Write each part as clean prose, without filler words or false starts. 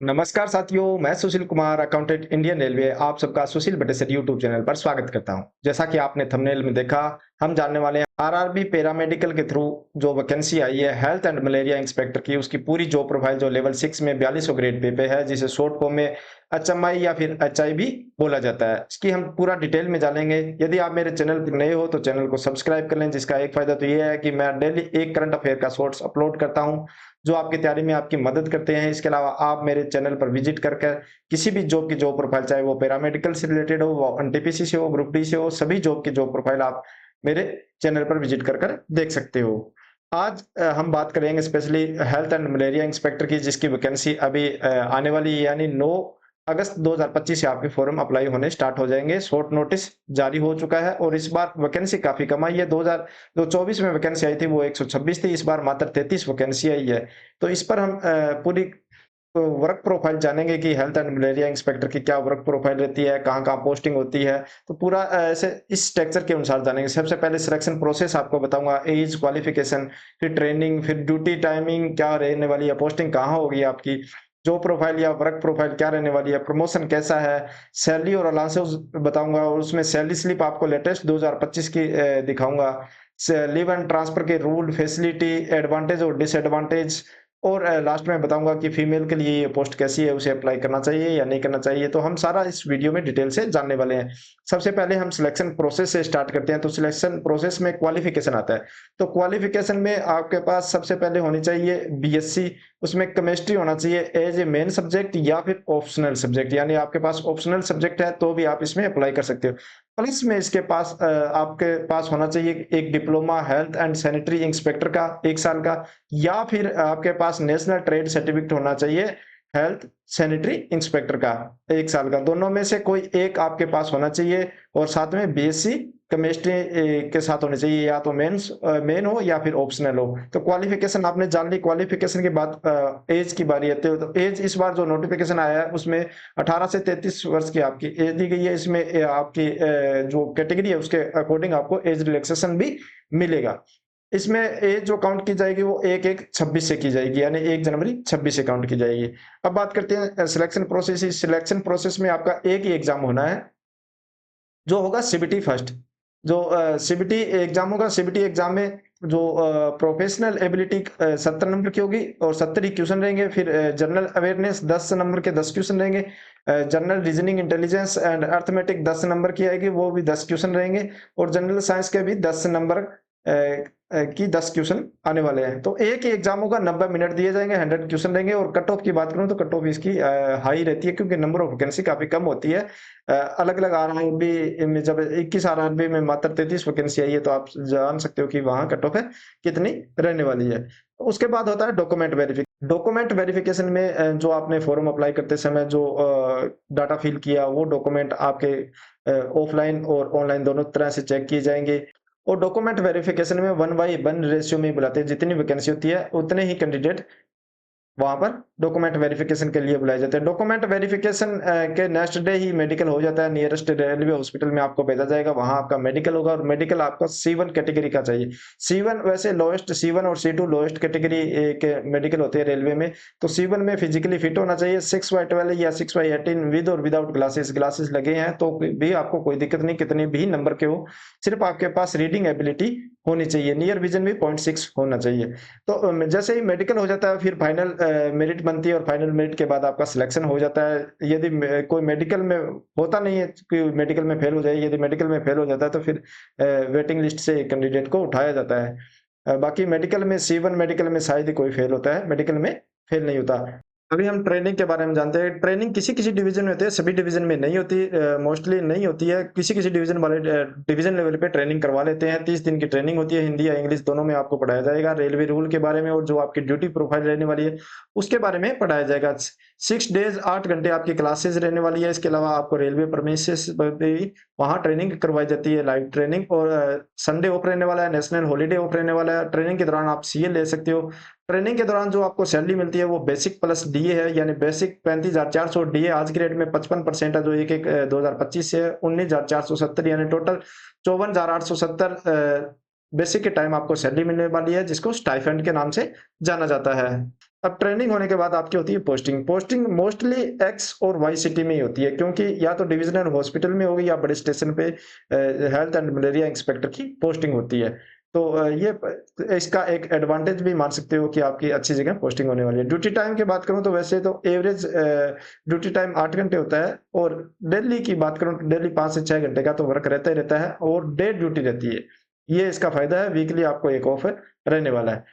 नमस्कार साथियों, मैं Sushil Kumar, accountant Indian railway, आप सबका सुशील बटेसर यूट्यूब चैनल पर स्वागत करता हूं। जैसा कि आपने थंबनेल में देखा, हम जानने वाले हैं आरआरबी पैरामेडिकल के थ्रू जो वैकेंसी आई है हेल्थ एंड मलेरिया इंस्पेक्टर की, उसकी पूरी जॉब प्रोफाइल जो लेवल 6 में 4200 ग्रेड पे है, जिसे शॉर्ट फॉर्म में एचएमआई या फिर एचआई भी बोला जाता है। इसकी हम पूरा डिटेल में जानेंगे। यदि आप मेरे चैनल पर नए हो तो चैनल को सब्सक्राइब कर लें, जिसका एक फायदा तो ये है कि मैं डेली एक करंट अफेयर का शॉर्ट्स अपलोड करता हूं जो आपकी तैयारी में आपकी मदद करते हैं। इसके अलावा आप मेरे चैनल पर विजिट करके किसी भी जॉब की जॉब प्रोफाइल, चाहे वो पैरामेडिकल से रिलेटेड हो, वो एनटीपीसी से हो, ग्रुप डी से हो, सभी जॉब की जॉब प्रोफाइल आप मेरे चैनल पर विजिट कर देख सकते हो। आज हम बात करेंगे specially health and malaria inspector की, जिसकी वैकेंसी अभी आने वाली है, यानी 9 अगस्त 2025 से आपके फॉर्म अप्लाई होने स्टार्ट हो जाएंगे। शॉर्ट नोटिस जारी हो चुका है और इस बार वैकेंसी काफी कम आई है। 2024 में वैकेंसी आई थी वो 126 थी, इस बार मात्र 33 वैकेंसी आई है। तो इस पर हम पूरी वर्क प्रोफाइल जानेंगे कि हेल्थ एंड मलेरिया इंस्पेक्टर की क्या वर्क प्रोफाइल रहती है, कहाँ-कहाँ पोस्टिंग होती है। तो पूरा ऐसे इस स्ट्रक्चर के अनुसार जानेंगे। सबसे पहले सिलेक्शन प्रोसेस आपको बताऊँगा, ऐज, क्वालिफिकेशन, फिर ट्रेनिंग, फिर ड्यूटी टाइमिंग क्या रहने वाली है, पोस्टिंग कहाँ होगी आपकी, जॉब प्रोफाइल या वर्क प्रोफाइल क्या रहने वाली है, प्रमोशन कैसा है, सैलरी और अलाउंसेस बताऊँगा और उसमें सैलरी स्लिप आपको लेटेस्ट 2025 की दिखाऊँगा। लीव एंड ट्रांसफर के रूल, फैसिलिटी, एडवांटेज और डिसएडवांटेज और लास्ट में बताऊँगा कि फीमेल के लिए ये पोस्ट कैसी है, उसे अप्लाई करना चाहिए या नहीं करना चाहिए। तो हम सारा इस वीडियो में डिटेल से जानने वाले हैं। सबसे पहले हम सिलेक्शन प्रोसेस से स्टार्ट करते हैं। तो सिलेक्शन प्रोसेस में क्वालिफिकेशन आता है। तो क्वालिफिकेशन में आपके पास सबसे पहले होनी चाहिए बीएससी, उसमें केमिस्ट्री होना चाहिए एज ए मेन सब्जेक्ट या फिर ऑप्शनल सब्जेक्ट, यानी आपके पास ऑप्शनल सब्जेक्ट है तो भी आप इसमें अप्लाई कर सकते हो। प्लस में इसके पास आपके पास होना चाहिए एक diploma health and sanitary inspector का 1 साल का, या फिर आपके पास नेशनल ट्रेड सर्टिफिकेट होना चाहिए हेल्थ सैनिटरी इंस्पेक्टर का 1 साल का। दोनों में से कोई एक आपके पास होना चाहिए और साथ में बीएससी केमिस्ट्री के साथ होनी चाहिए, या तो मेन हो या फिर ऑप्शनल हो। तो क्वालिफिकेशन आपने जान ली। क्वालिफिकेशन के बाद एज की बारी आती है। तो एज इस बार जो नोटिफिकेशन आया है उसमें 18 से 33 वर्ष की आपकी एज दी गई है। इसमें आपकी जो कैटेगरी है उसके अकॉर्डिंग आपको एज रिलैक्सेशन भी मिलेगा। इसमें एज जो काउंट की जाएगी वो 1-1-26 से की जाएगी, यानी 1 जनवरी 26 से काउंट की जाएगी। अब बात करते हैं सिलेक्शन प्रोसेस। इस सिलेक्शन प्रोसेस में आपका एक ही एग्जाम होना है, जो होगा सीबीटी फर्स्ट। जो सीबीटी एग्जाम होगा, सीबीटी एग्जाम में जो प्रोफेशनल एबिलिटी 70 नंबर की होगी और 70 ही क्वेश्चन रहेंगे। फिर जनरल अवेयरनेस 10 नंबर के 10 क्वेश्चन रहेंगे। General reasoning, intelligence and arithmetic 10 number की आएगी, वो भी 10 क्वेश्चन रहेंगे। और जनरल साइंस के भी 10 नंबर की 10 क्वेश्चन आने वाले हैं। तो एक ही एग्जाम होगा, 90 मिनट दिए जाएंगे, 100 क्वेश्चन रहेंगे। और कट ऑफ की बात करूं तो कट ऑफ इसकी हाई रहती है, क्योंकि नंबर ऑफ वैकेंसी काफी कम होती है। अलग अलग आरआरबी में जब 21 आरआरबी में मात्र 33 वैकेंसी आई है, तो आप जान सकते हो कि वहां कट ऑफ है कितनी रहने वाली है। उसके बाद होता है डॉक्यूमेंट वेरिफिकेशन। डॉक्यूमेंट वेरिफिकेशन में जो आपने फॉर्म अप्लाई करते समय जो डाटा फिल किया, वो डॉक्यूमेंट आपके ऑफलाइन और ऑनलाइन दोनों तरह से चेक किए जाएंगे। और डॉक्यूमेंट वेरिफिकेशन में 1:1 रेशियो में बुलाते हैं। जितनी वैकेंसी होती है उतने ही कैंडिडेट वहाँ पर डॉक्यूमेंट वेरिफिकेशन के लिए बुलाए जाते हैं। डॉक्यूमेंट वेरिफिकेशन के नेक्स्ट डे ही मेडिकल हो जाता है। नियरेस्ट रेलवे हॉस्पिटल में आपको भेजा जाएगा, वहाँ आपका मेडिकल होगा। और मेडिकल आपको C1 कैटेगरी का चाहिए। C1 वैसे लोएस्ट, C1 और C2 लोएस्ट कैटेगरी के मेडिकल होते हैं रेलवे में। तो C1 में फिजिकली फिट होना चाहिए, 6/12 या 6/18 विद और विदाउट ग्लासेस। ग्लासेस लगे हैं तो भी आपको कोई दिक्कत नहीं, कितने भी नंबर के हो, सिर्फ आपके पास रीडिंग एबिलिटी होनी चाहिए। नियर विजन भी 0.6 होना चाहिए। तो जैसे ही मेडिकल हो जाता है, फिर फाइनल मेरिट बनती है और फाइनल मेरिट के बाद आपका सिलेक्शन हो जाता है। यदि कोई मेडिकल में होता नहीं है कि मेडिकल में फेल हो जाए, यदि मेडिकल में फेल हो जाता है तो फिर वेटिंग लिस्ट से कैंडिडेट को उठाया जाता है। बाकी मेडिकल में C1 मेडिकल में शायद ही कोई फेल होता है, मेडिकल में फेल नहीं होता। अभी हम ट्रेनिंग के बारे में जानते हैं। ट्रेनिंग किसी किसी डिवीजन में होती है, सभी डिवीजन में नहीं होती, मोस्टली नहीं होती है। किसी किसी डिवीजन वाले डिवीजन लेवल पे ट्रेनिंग करवा लेते हैं। 30 दिन की ट्रेनिंग होती है, हिंदी या इंग्लिश दोनों में आपको पढ़ाया जाएगा। रेलवे रूल के बारे में और जो आपकी ड्यूटी प्रोफाइल रहने वाली है उसके बारे में पढ़ाया जाएगा। 6 डेज 8 घंटे आपकी क्लासेस रहने वाली है। इसके अलावा आपको रेलवे परमिशंस भी वहाँ ट्रेनिंग करवाई जाती है, लाइव ट्रेनिंग। और संडे ऑफ रहने वाला है, नेशनल हॉलीडे ऑफ रहने वाला है। ट्रेनिंग के दौरान आप सीए ले सकते हो। ट्रेनिंग के दौरान जो आपको सैलरी मिलती है वो बेसिक प्लस डीए है, यानी बेसिक 35,400, डीए आज की रेट में 55% है, जो 2025 से 19,470, यानी टोटल 54,870 बेसिक के टाइम आपको सैलरी मिलने वाली है, जिसको स्टाइफेंड के नाम से जाना जाता है। अब ट्रेनिंग होने के बाद आपकी होती है पोस्टिंग। पोस्टिंग मोस्टली एक्स और वाई सिटी में ही होती है, क्योंकि या तो डिविजनल हॉस्पिटल में होगी या बड़े स्टेशन पे हेल्थ एंड मलेरिया इंस्पेक्टर की पोस्टिंग होती है। तो इसका एक एडवांटेज भी मान सकते हो कि आपकी अच्छी जगह पोस्टिंग होने वाली है। ड्यूटी टाइम की बात करूं तो वैसे तो एवरेज ड्यूटी टाइम 8 घंटे होता है, और डेली की बात करूं तो डेली 5 से 6 घंटे का तो वर्क रहता ही रहता है, और डे ड्यूटी रहती है। ये इसका फायदा है, वीकली आपको एक ऑफ रहने वाला है।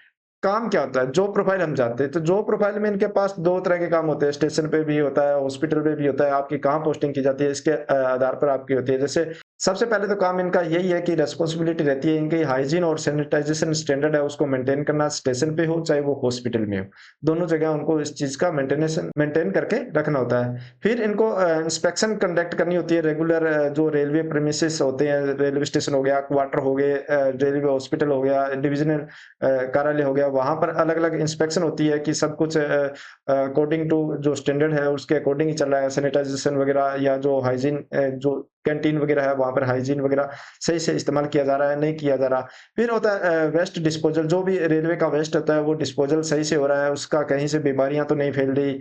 काम क्या होता है, जॉब प्रोफाइल हम जानते हैं, तो जॉब प्रोफाइल में इनके पास 2 तरह के काम होते हैं, स्टेशन पे भी होता है, हॉस्पिटल पे भी होता है। आपकी कहाँ पोस्टिंग की जाती है, इसके आधार पर आपकी होती है। जैसे सबसे पहले तो काम इनका यही है कि रिस्पॉन्सिबिलिटी रहती है इनकी हाइजीन और सैनिटाइजेशन स्टैंडर्ड है उसको मेंटेन करना, स्टेशन पे हो चाहे वो हॉस्पिटल में हो, दोनों जगह उनको इस चीज का मेंटेन करके रखना होता है। फिर इनको इंस्पेक्शन कंडक्ट करनी होती है रेगुलर, जो रेलवे प्रेमिसेस होते हैं, रेलवे स्टेशन हो गया, क्वार्टर हो गए, रेलवे हॉस्पिटल हो गया, डिविजनल कार्यालय हो गया, वहां पर अलग अलग इंस्पेक्शन होती है कि सब कुछ अकॉर्डिंग टू जो स्टैंडर्ड है उसके अकॉर्डिंग ही चल रहा है। सैनिटाइजेशन वगैरह या जो हाइजीन, जो कैंटीन वगैरह है वहां पर हाइजीन वगैरह सही से इस्तेमाल किया जा रहा है, नहीं किया जा रहा। फिर होता है वेस्ट डिस्पोजल, जो भी रेलवे का वेस्ट होता है वो डिस्पोजल सही से हो रहा है, उसका कहीं से बीमारियां तो नहीं फैल रही,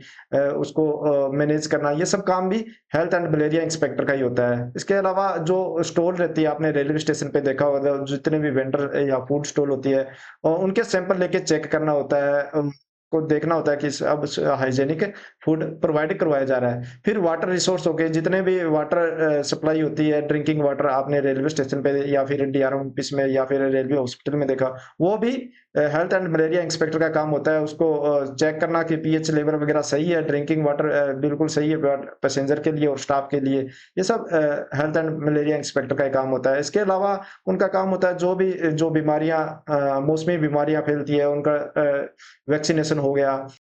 उसको मैनेज करना, ये सब काम भी हेल्थ एंड मलेरिया इंस्पेक्टर का ही होता है। इसके अलावा जो स्टॉल रहती है, आपने रेलवे स्टेशन पे देखा होगा, जितने भी वेंडर या फूड स्टॉल होती है, और उनके सैंपल लेके चेक करना होता है, को देखना होता है कि अब हाइजेनिक फूड प्रोवाइड करवाया जा रहा है। फिर वाटर रिसोर्स हो गए, जितने भी वाटर सप्लाई होती है, ड्रिंकिंग वाटर, आपने रेलवे स्टेशन पे या फिर डीआरएम ऑफिस में या फिर रेलवे हॉस्पिटल में देखा, वो भी हेल्थ एंड मलेरिया इंस्पेक्टर का काम होता है। उसको चेक करना कि पीएच लेवल वगैरह सही है, ड्रिंकिंग वाटर बिल्कुल सही है पैसेंजर के लिए और स्टाफ के लिए। ये सब हेल्थ एंड मलेरिया इंस्पेक्टर का काम होता है। इसके अलावा उनका काम होता है जो बीमारियां, मौसमी बीमारियां फैलती है, उनका वैक्सीनेशन हो गया,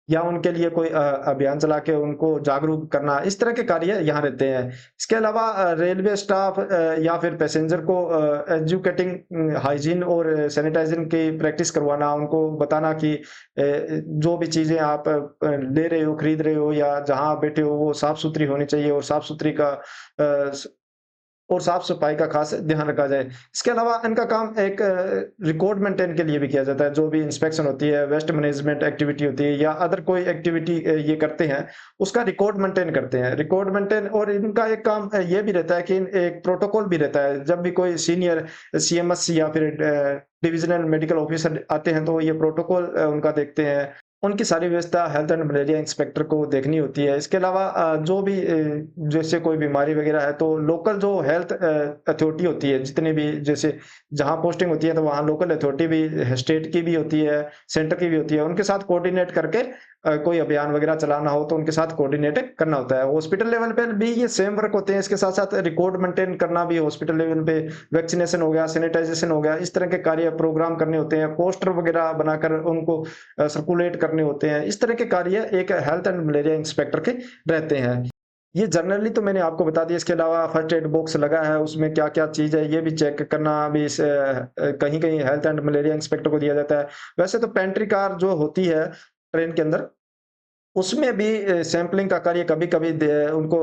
या उनके लिए कोई अभियान चला के उनको जागरूक करना, इस तरह के कार्य यहाँ रहते हैं। इसके अलावा रेलवे स्टाफ या फिर पैसेंजर को एजुकेटिंग हाइजीन और सैनिटाइजिंग की प्रैक्टिस करवाना, उनको बताना कि जो भी चीजें आप ले रहे हो, खरीद रहे हो, या जहां आप बैठे हो वो साफ सुथरी होनी चाहिए, और साफ सुथरी का अ, और साफ-सफाई का खास ध्यान रखा जाए। इसके अलावा इनका काम एक रिकॉर्ड मेंटेन के लिए भी किया जाता है। जो भी इंस्पेक्शन होती है, वेस्ट मैनेजमेंट एक्टिविटी होती है, या अदर कोई एक्टिविटी ये करते हैं, उसका रिकॉर्ड मेंटेन करते हैं। रिकॉर्ड मेंटेन, और इनका एक काम ये भी रहता है कि एक प्रोटोकॉल भी रहता है। जब भी कोई सीनियर सीएमएस या फिर डिविजनल मेडिकल ऑफिसर आते हैं, तो ये प्रोटोकॉल उनका देखते हैं। उनकी सारी व्यवस्था हेल्थ एंड मलेरिया इंस्पेक्टर को देखनी होती है। इसके अलावा जो भी जैसे कोई बीमारी वगैरह है, तो लोकल जो हेल्थ अथॉरिटी होती है, जितने भी जैसे जहाँ पोस्टिंग होती है तो वहाँ लोकल अथॉरिटी भी, स्टेट की भी होती है, सेंटर की भी होती है, उनके साथ कोऑर्डिनेट करके कोई अभियान वगैरह चलाना हो तो उनके साथ कोऑर्डिनेट करना होता है। हॉस्पिटल लेवल पे भी ये सेम वर्क होते हैं। इसके साथ साथ रिकॉर्ड मेंटेन करना भी हॉस्पिटल लेवल पे, वैक्सीनेशन हो गया, सैनिटाइजेशन हो गया, इस तरह के कार्य प्रोग्राम करने होते हैं, पोस्टर वगैरह बनाकर उनको सर्कुलेट करने होते हैं। इस तरह के कार्य एक हेल्थ एंड मलेरिया इंस्पेक्टर के रहते हैं। ये जनरली तो मैंने आपको बता दिया। इसके अलावा फर्स्ट एड बॉक्स लगा है, उसमें क्या-क्या चीज़ है ये भी चेक करना भी कहीं-कहीं हेल्थ एंड मलेरिया इंस्पेक्टर को दिया जाता है। वैसे तो पेंट्री कार जो होती है ट्रेन के अंदर, उसमें भी सैंपलिंग का कार्य कभी-कभी उनको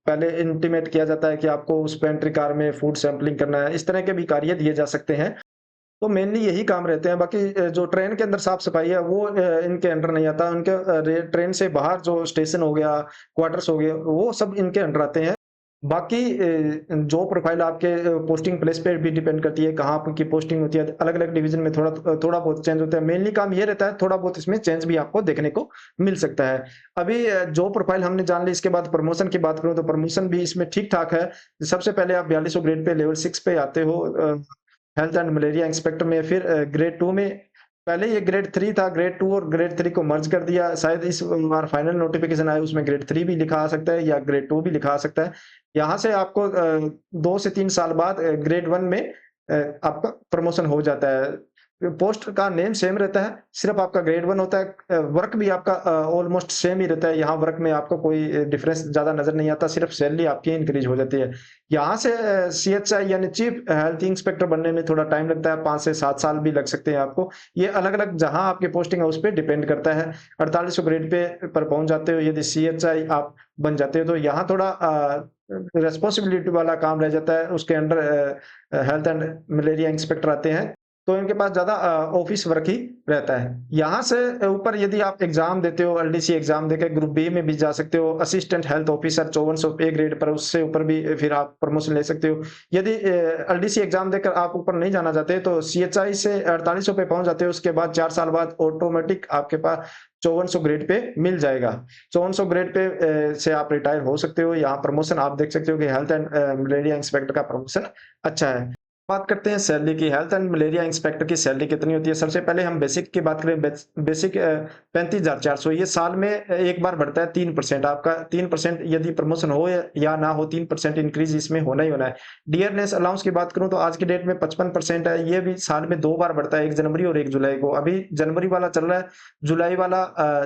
पहले इंटीमेट किया जाता है कि आपको उस पेंट्री कार में फूड सैंपलिंग करना है। इस तरह के भी कार्य दिए जा सकते हैं। तो मेनली यही काम रहते हैं। बाकी जो ट्रेन के अंदर साफ-सफाई है वो इनके अंडर नहीं आता। उनके ट्रेन से बाहर जो स्टेशन हो गया, क्वार्टर्स हो गए, वो सब इनके अंडर आते हैं। बाकी जो प्रोफाइल आपके पोस्टिंग प्लेस पे भी डिपेंड करती है, कहाँ आपकी पोस्टिंग होती है। अलग-अलग डिवीज़न में थोड़ा बहुत चेंज होता है। मेनली काम ये रहता है, थोड़ा बहुत इसमें चेंज भी आपको देखने को मिल सकता है। अभी जो प्रोफाइल हमने जान ली, इसके बाद प्रमोशन की बात करूँ तो प्रमोशन भी इसमें ठीक-ठाक है। सबसे पहले आप 4200 ग्रेड पे लेवल 6 पे आते हो हेल्थ एंड मलेरिया इंस्पेक्टर में। फिर ग्रेड 2 में, पहले ये ग्रेड 3 था, ग्रेड 2 और ग्रेड 3 को मर्ज कर दिया। शायद इस बार फाइनल नोटिफिकेशन आया उसमें ग्रेड 3 भी लिखा आ सकता है या ग्रेड 2 भी लिखा आ सकता है। यहाँ से आपको 2 से 3 साल बाद ग्रेड 1 में आपका प्रमोशन हो जाता है। पोस्ट का नेम सेम रहता है, सिर्फ आपका ग्रेड 1 होता है। वर्क भी आपका ऑलमोस्ट सेम ही रहता है। यहाँ वर्क में आपको कोई डिफरेंस ज़्यादा नज़र नहीं आता, सिर्फ सैलरी आपकी इंक्रीज हो जाती है। यहाँ से सीएचआई यानी चीफ हेल्थ इंस्पेक्टर बनने में थोड़ा टाइम लगता है, 5 से 7 साल भी लग सकते हैं आपको। ये अलग-अलग जहाँ आपकी पोस्टिंग है उस पे डिपेंड करता है। 4800 ग्रेड पे पर पहुँच जाते हो, यदि सीएचआई आप बन जाते हो तो यहाँ थोड़ा रिस्पॉन्सिबिलिटी वाला काम रह जाता है। उसके under health and malaria inspector आते हैं। तो इनके पास ज़्यादा ऑफिस वर्क ही रहता है। यहाँ से ऊपर यदि आप एग्ज़ाम देते हो, एलडीसी एग्ज़ाम देके ग्रुप बी में भी जा सकते हो, असिस्टेंट हेल्थ ऑफिसर 5400 पे ग्रेड पर, उससे ऊपर भी फिर आप प्रमोशन ले सकते हो। यदि एलडीसी एग्ज़ाम देकर आप ऊपर नहीं जाना चाहते तो सीएचआई से 4800 पे पहुँच जाते हो, उसके बाद 4 साल बाद ऑटोमेटिक आपके पास 5400 ग्रेड पे मिल जाएगा। 5400 ग्रेड पे से आप रिटायर हो सकते हो। यहाँ प्रमोशन आप देख सकते हो कि हेल्थ एंड मलेरिया इंस्पेक्टर का प्रमोशन अच्छा है। बात करते हैं सैलरी की। हेल्थ एंड मलेरिया इंस्पेक्टर की सैलरी कितनी होती है? सबसे पहले हम बेसिक की बात करें। बेसिक 35,400, ये साल में एक बार बढ़ता है 3%। आपका 3% यदि प्रमोशन हो या ना हो, 3% इंक्रीज इसमें होना ही होना है। डियरनेस अलाउंस की बात करूं तो आज की डेट में 55% है। ये भी साल में 2 बार बढ़ता है, 1 जनवरी और 1 जुलाई को। अभी जनवरी वाला चल रहा है, जुलाई वाला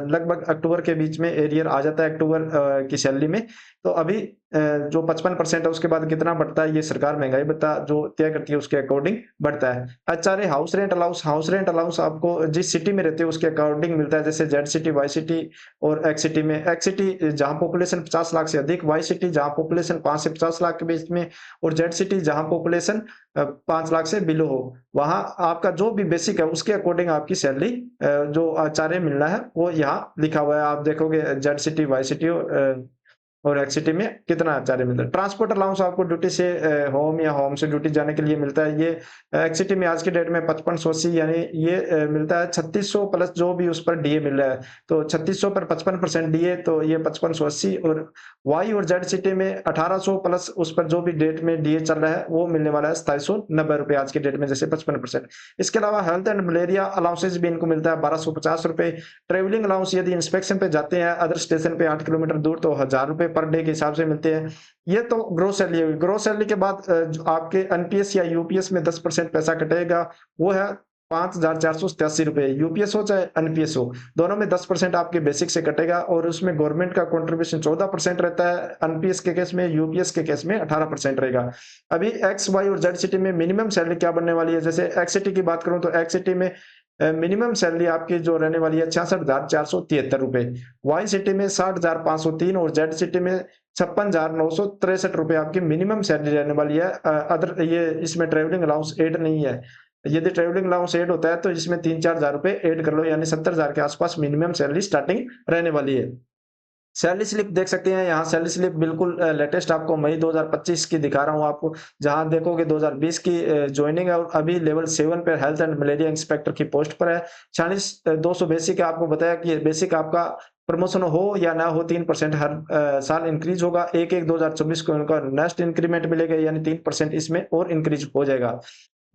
लगभग अक्टूबर के बीच में एरियर आ जाता है, अक्टूबर की सैलरी में। तो अभी जो 55% है उसके बाद कितना बढ़ता है, ये सरकार महंगाई भत्ता जो तय करती है उसके अकॉर्डिंग बढ़ता है। एचआरए हाउस रेंट अलाउंस आपको जिस सिटी में रहते हो उसके अकॉर्डिंग मिलता है, जैसे जेड सिटी, वाई सिटी और एक्स सिटी में। एक्स सिटी जहां पॉपुलेशन 50 लाख से अधिक, वाई सिटी जहां पॉपुलेशन 5 से 50 लाख के बीच में, और जेड सिटी जहां पॉपुलेशन 5 लाख से बिलो हो, वहां आपका जो भी बेसिक है उसके अकॉर्डिंग आपकी सैलरी जो एचआरए मिलना है वो यहाँ लिखा हुआ है। आप देखोगे जेड सिटी, वाई सिटी और एक्सिटी में कितना चार्ज मिलता है। ट्रांसपोर्ट अलाउंस आपको ड्यूटी से होम या होम से ड्यूटी जाने के लिए मिलता है। ये एक्सिटी में आज की डेट में 5580, यानी ये मिलता है 3600 प्लस जो भी उस पर डीए मिल रहा है। तो 3600 पर 55% डीए, तो ये 5580। और वाई और जेड सिटी में 1800 प्लस उस पर जो भी डेट में डीए चल रहा है वो मिलने वाला है 2790 रुपए आज की डेट में, जैसे 55%। इसके अलावा हेल्थ एंड मलेरिया अलाउंसेज भी इनको मिलता है 1250 रुपए। ट्रेवलिंग अलाउंस यदि इंस्पेक्शन पे जाते हैं अदर स्टेशन पे 8 किलोमीटर दूर, तो 1000 रुपए पर डे के हिसाब से मिलते हैं। ये तो ग्रोस सैलरी हुई। ग्रोस सैलरी के बाद जो आपके एनपीएस या यूपीएस में 10% पैसा कटेगा, वो है 5487 रुपए। यूपीएस हो चाहे एनपीएस हो, दोनों में 10% आपके बेसिक से कटेगा, और उसमें गवर्नमेंट का कंट्रीब्यूशन 14% रहता है एनपीएस के केस में। यूपीएस के केस में 18% रहेगा। अभी एक्स, वाई और जेड सिटी में मिनिमम सैलरी क्या बनने वाली है? जैसे एक्स सिटी की बात करूं तो एक्स सिटी में मिनिमम सैलरी आपकी जो रहने वाली है 66,473 रुपए, वाई सिटी में 60,503 और जेड सिटी में 56,963 रुपए आपकी मिनिमम सैलरी रहने वाली है। अदर ये इसमें ट्रेवलिंग अलाउंस एड नहीं है। यदि ट्रेवलिंग अलाउंस एड होता है तो इसमें 3-4 हजार रुपए एड कर लो, यानी 70,000 के आसपास मिनिमम सैलरी स्टार्टिंग रहने वाली है। सैलरी स्लिप देख सकते हैं यहाँ। सैलरी स्लिप बिल्कुल लेटेस्ट आपको मई 2025 की दिखा रहा हूँ आपको, जहाँ देखोगे 2020 की ज्वाइनिंग है, और अभी लेवल 7 पे हेल्थ एंड मलेरिया इंस्पेक्टर की पोस्ट पर है। 46,200 बेसिक है। आपको बताया कि बेसिक आपका प्रमोशन हो या ना हो 3% हर साल इंक्रीज होगा। 1/1/2024 को इनका नेक्स्ट इंक्रीमेंट मिलेगा, यानी 3% इसमें और इंक्रीज हो जाएगा।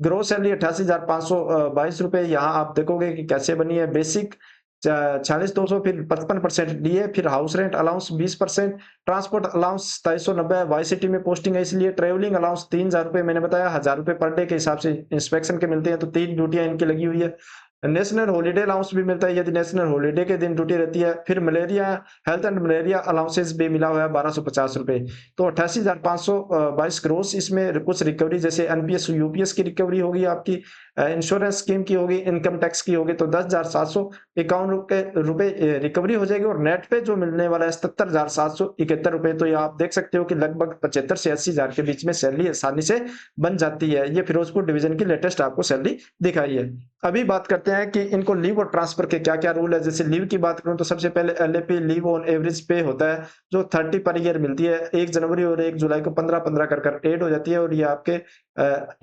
ग्रोस सैलरी 88,522 रुपए। यहाँ आप देखोगे कि कैसे बनी है। बेसिक 46,200, फिर 55% डीए, फिर house rent allowance 20%, transport allowance 2790 Y city में पोस्टिंग है इसलिए। ट्रेवलिंग अलाउंस 3,000 रुपए, मैंने बताया 1000 रुपए पर डे के हिसाब से इंस्पेक्शन के मिलते हैं, तो 3 ड्यूटियां इनकी लगी हुई है। नेशनल हॉलीडे अलाउंस भी मिलता है यदि नेशनल हॉलीडे के दिन ड्यूटी रहती है। फिर malaria health and malaria allowances भी मिला हुआ है 1250 रुपए। तो 88,522 ग्रोस। इसमें कुछ रिकवरी जैसे एनपीएस यूपीएस की रिकवरी होगी, आपकी इंश्योरेंस स्कीम की होगी, इनकम टैक्स की होगी, तो 10,751 रुपए रिकवरी हो जाएगी। और नेट पे जो मिलने वाला है 77,771 रुपए। तो ये आप देख सकते हो कि लगभग 75 से 80,000 के बीच में सैलरी आसानी से बन जाती है। ये फिरोजपुर डिवीजन की लेटेस्ट आपको सैलरी दिखाई है। अभी बात करते हैं कि इनको लीव और ट्रांसफर के क्या क्या रूल है। जैसे लीव की बात करूं तो सबसे पहले एलएपी लीव ऑन एवरेज पे होता है, जो 30 पर ईयर मिलती है। 1 जनवरी और 1 जुलाई को 15-15 कर ऐड हो जाती है, और ये आपके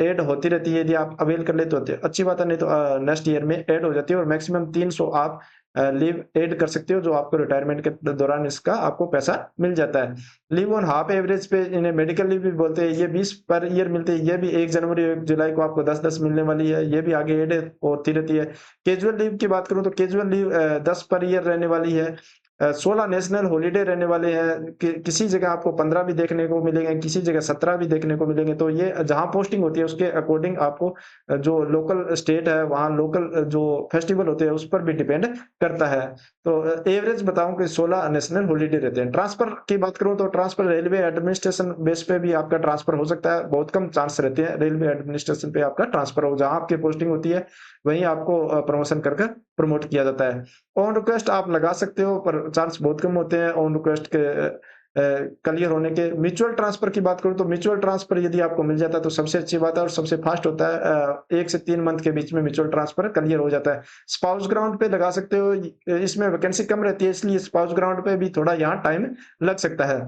ऐड होती रहती है। यदि आप अवेल कर लेते होते अच्छी बात है, नहीं तो नेक्स्ट ईयर में ऐड हो जाती है। और मैक्सिमम 300 आप लीव ऐड कर सकते हो, जो आपको रिटायरमेंट के दौरान इसका आपको पैसा मिल जाता है। लीव ऑन हाफ एवरेज पे, इन्हें मेडिकल लीव भी बोलते हैं, ये 20 पर ईयर मिलते हैं। ये भी 1 जनवरी 1 जुलाई को आपको 10-10 मिलने वाली है, ये भी आगे ऐड होती रहती है। कैजुअल लीव की बात करूं तो कैजुअल लीव 10 पर ईयर रहने वाली है। 16 नेशनल हॉलीडे रहने वाले हैं। किसी जगह आपको 15 भी देखने को मिलेंगे, किसी जगह 17 भी देखने को मिलेंगे। तो ये जहां पोस्टिंग होती है उसके अकॉर्डिंग आपको जो लोकल स्टेट है वहां लोकल जो फेस्टिवल होते हैं उस पर भी डिपेंड करता है। तो एवरेज बताऊं कि 16 नेशनल हॉलीडे रहते हैं। ट्रांसफर की बात करूं तो ट्रांसफर रेलवे एडमिनिस्ट्रेशन बेस पे भी आपका ट्रांसफर हो सकता है। बहुत कम चांस रहते हैं रेलवे एडमिनिस्ट्रेशन पे आपका ट्रांसफर हो, जहां आपकी पोस्टिंग होती है वहीं आपको प्रमोशन कर प्रमोट किया जाता है। ऑन रिक्वेस्ट आप लगा सकते हो, पर चार्ज बहुत कम होते हैं ऑन रिक्वेस्ट के। क्लियर होने के। म्यूचुअल ट्रांसफर की बात करूँ तो म्यूचुअल ट्रांसफर यदि आपको मिल जाता है तो सबसे अच्छी बात है और सबसे फास्ट होता है। 1 से 3 मंथ के बीच में म्यूचुअल ट्रांसफर क्लियर हो जाता है। स्पाउस ग्राउंड पे लगा सकते हो, इसमें वैकेंसी कम रहती है इसलिए स्पाउस ग्राउंड पे भी थोड़ा यहाँ टाइम लग सकता है।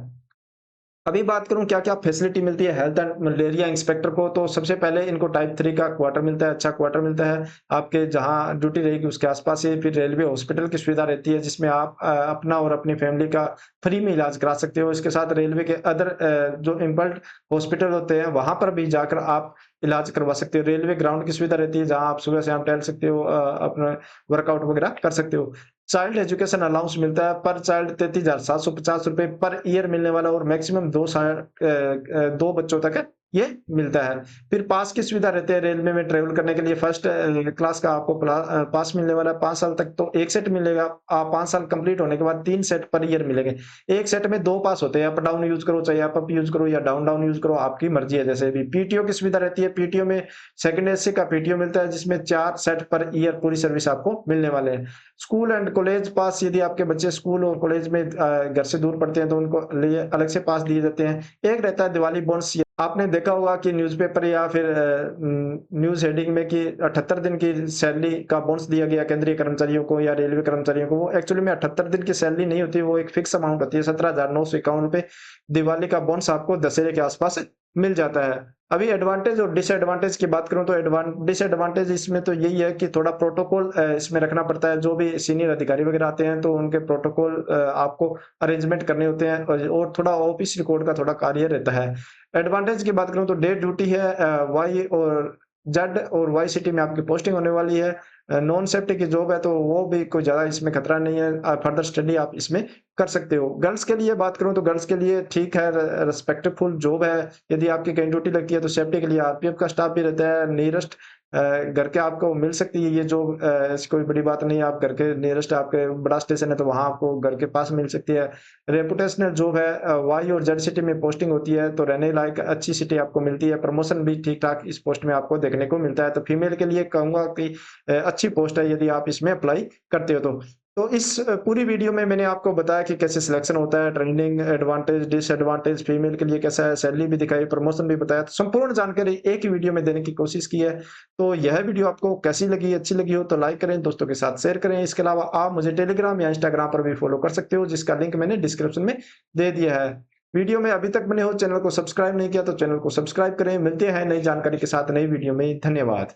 अभी बात करूँ क्या-क्या फैसिलिटी मिलती है हेल्थ एंड मलेरिया इंस्पेक्टर को, तो सबसे पहले इनको टाइप 3 का क्वार्टर मिलता है, अच्छा क्वार्टर मिलता है। आपके जहाँ ड्यूटी रहेगी उसके आस-पास ही फिर रेलवे हॉस्पिटल की सुविधा रहती है जिसमें आप अपना और अपनी फैमिली का फ्री में इलाज करा सकते हो। इसके साथ रेलवे के अदर जो इम्पल्ट हॉस्पिटल होते हैं वहाँ पर भी जाकर आप इलाज करवा सकते हो। रेलवे ग्राउंड की सुविधा रहती है जहाँ आप सुबह-शाम टहल सकते हो, अपना वर्कआउट वगैरह कर सकते हो। चाइल्ड एजुकेशन अलाउंस मिलता है पर चाइल्ड 33,750 रुपए पर ईयर मिलने वाला और मैक्सिमम 2 बच्चों तक ये मिलता है। फिर पास की सुविधा रहती है रेलवे में ट्रैवल करने के लिए। फर्स्ट क्लास का आपको पास मिलने वाला है 5 साल तक, तो 1 सेट मिलेगा। 5 साल कंप्लीट होने के बाद 3 सेट पर ईयर मिलेंगे। 1 सेट में 2 पास होते हैं, अप डाउन यूज़ करो, चाहे अप यूज़ करो या डाउन डाउन यूज़ करो, आपकी मर्ज़ी है जैसे भी। पीटीओ की सुविधा रहती है, पीटीओ में सेकंड एससी का पीटीओ मिलता है जिसमें 4 सेट पर ईयर पूरी सर्विस आपको मिलने वाले हैं। स्कूल एंड कॉलेज पास, यदि आपके बच्चे स्कूल और कॉलेज में घर से दूर पढ़ते हैं तो उनको लिए अलग से पास दिए जाते हैं। एक रहता है दिवाली बोनस, आपने देखा होगा कि न्यूज़पेपर या फिर न्यूज़ हेडिंग में कि 78 दिन की सैलरी का बोनस दिया गया केंद्रीय कर्मचारियों को या रेलवे कर्मचारियों को। वो एक्चुअली में 78 दिन की सैलरी नहीं होती, वो एक फिक्स अमाउंट होती है। 17,951 रुपए दिवाली का बोनस आपको दशहरे के आसपास मिल जाता है। अभी एडवांटेज और डिसएडवांटेज की बात करूं तो डिसएडवांटेज इसमें तो यही है कि थोड़ा प्रोटोकॉल इसमें रखना पड़ता है। जो भी सीनियर अधिकारी वगैरह आते हैं तो उनके प्रोटोकॉल आपको अरेंजमेंट करने होते हैं और थोड़ा ऑफिस रिकॉर्ड का थोड़ा कार्य रहता है। एडवांटेज की बात करूं तो डे ड्यूटी है, वाई और जेड और वाई सिटी में आपकी पोस्टिंग होने वाली है। नॉन सेफ्टी की जॉब है तो वो भी कोई ज़्यादा इसमें खतरा नहीं है। फर्दर स्टडी आप इसमें कर सकते हो। गर्ल्स के लिए बात करूँ तो गर्ल्स के लिए ठीक है, रिस्पेक्टफुल जॉब है। यदि आपकी कहीं ड्यूटी लगती है तो सेफ्टी के लिए आरपीएफ का स्टाफ भी रहता है। नियरेस्ट घर के आपको मिल सकती है ये जॉब, ऐसी कोई बड़ी बात नहीं है। आप घर के नियरेस्ट आपके बड़ा स्टेशन है तो वहाँ आपको घर के पास मिल सकती है। रेपुटेशनल जॉब है, वाई और जेड सिटी में पोस्टिंग होती है तो रहने लायक अच्छी सिटी आपको मिलती है। प्रमोशन भी ठीक-ठाक इस पोस्ट में आपको देखने को मिलता है। तो फीमेल के लिए कहूँगा कि अच्छी पोस्ट है यदि आप इसमें अप्लाई करते हो तो। तो इस पूरी वीडियो में मैंने आपको बताया कि कैसे सिलेक्शन होता है, ट्रेनिंग, एडवांटेज, डिसएडवांटेज, फीमेल के लिए कैसा है, सैलरी भी दिखाई, प्रमोशन भी बताया। तो संपूर्ण जानकारी एक ही वीडियो में देने की कोशिश की है। तो यह वीडियो आपको कैसी लगी, अच्छी लगी हो तो लाइक करें, दोस्तों के साथ शेयर करें। इसके अलावा आप मुझे टेलीग्राम या इंस्टाग्राम पर भी फॉलो कर सकते हो जिसका लिंक मैंने डिस्क्रिप्शन में दे दिया है। वीडियो में अभी तक बने हो, चैनल को सब्सक्राइब नहीं किया तो चैनल को सब्सक्राइब करें। मिलते हैं नई जानकारी के साथ नई वीडियो में। धन्यवाद।